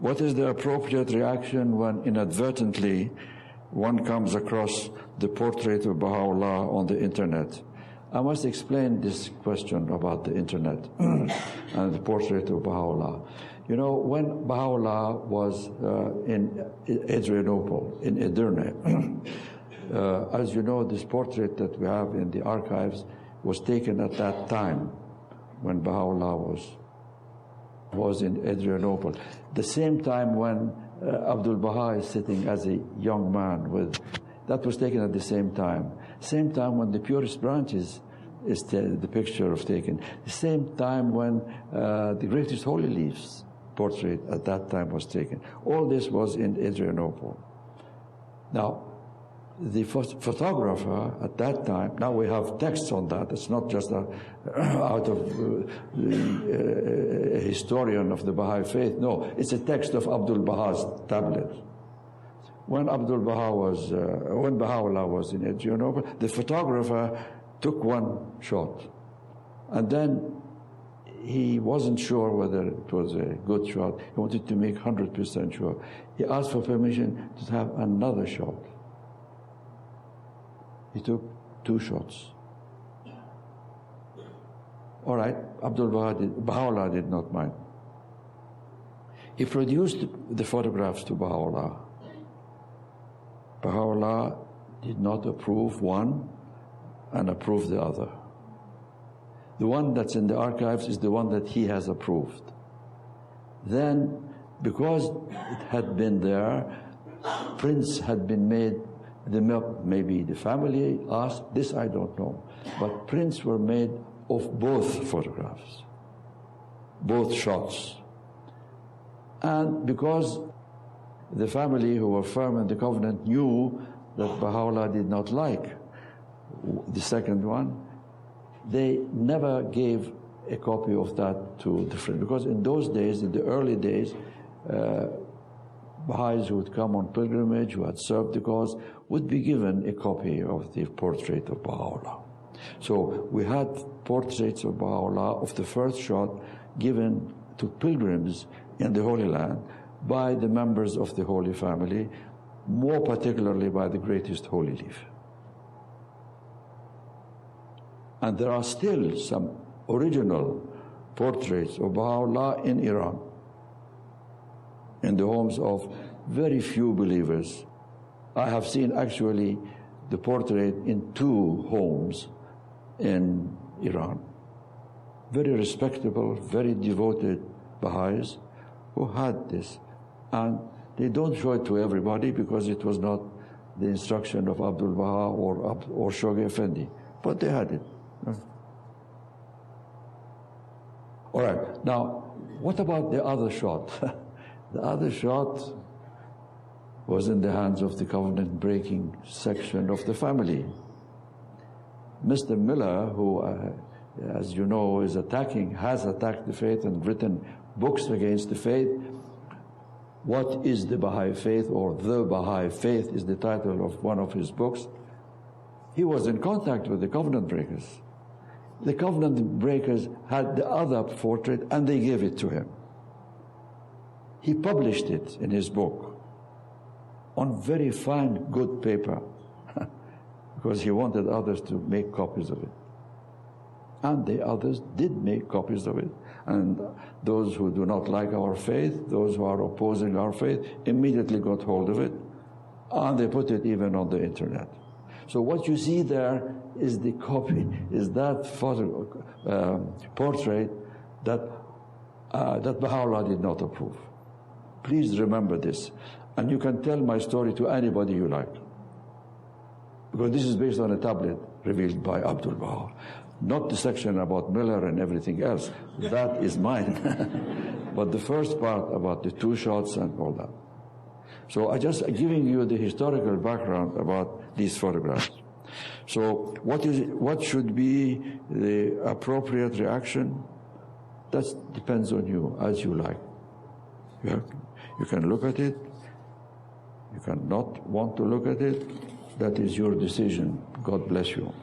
What is the appropriate reaction when inadvertently one comes across the portrait of Baha'u'llah on the internet? I must explain this question about the internet and the portrait of Baha'u'llah. You know, when Baha'u'llah was in Adrianople, in Edirne, as you know, this portrait that we have in the archives was taken at that time when Baha'u'llah was in Adrianople. The same time when Abdu'l-Bahá is sitting as a young man that was taken at the same time. Same time when the purest branches is the picture of taken. The same time when the greatest holy leaves portrait at that time was taken. All this was in Adrianople. Now, the photographer at that time, now we have texts on that, it's not just out of a historian of the Baha'i faith, no, it's a text of Abdu'l-Bahá's tablet. When when Baha'u'llah was in Adrianople, the photographer took one shot, and then he wasn't sure whether it was a good shot. He wanted to make 100% sure. He asked for permission to have another shot. He took 2 shots. All right, Baha'u'llah did not mind. He produced the photographs to Baha'u'llah. Baha'u'llah did not approve one and approve the other. The one that's in the archives is the one that he has approved. Then, because it had been there, prints had been made. Maybe the family asked, this I don't know, but prints were made of both photographs, both shots. And because the family who were firm in the covenant knew that Baha'u'llah did not like the second one, they never gave a copy of that to the friend. Because in those days, in the early days, Baha'is who would come on pilgrimage, who had served the cause, would be given a copy of the portrait of Baha'u'llah. So we had portraits of Baha'u'llah of the first shot given to pilgrims in the Holy Land by the members of the Holy Family, more particularly by the greatest holy leaf. And there are still some original portraits of Baha'u'llah in Iran, in the homes of very few believers. I have seen actually the portrait in 2 homes in Iran. Very respectable, very devoted Baha'is who had this. And they don't show it to everybody because it was not the instruction of Abdu'l-Bahá or Shoghi Effendi, but they had it. All right, now, what about the other shot? The other shot was in the hands of the covenant-breaking section of the family. Mr. Miller, who, as you know, has attacked the faith and written books against the faith. What is the Baha'i faith, or The Baha'i Faith is the title of one of his books. He was in contact with the covenant breakers. The covenant breakers had the other portrait and they gave it to him. He published it in his book on very fine, good paper because he wanted others to make copies of it. And the others did make copies of it. And those who do not like our faith, those who are opposing our faith, immediately got hold of it, and they put it even on the internet. So what you see there is the copy, is that portrait that Baha'u'llah did not approve. Please remember this. And you can tell my story to anybody you like. Because this is based on a tablet revealed by Abdu'l-Bahá. Not the section about Miller and everything else. That is mine. But the first part about the 2 shots and all that. So I just giving you the historical background about these photographs. So what should be the appropriate reaction? That depends on you, as you like. You can look at it. You cannot want to look at it. That is your decision. God bless you.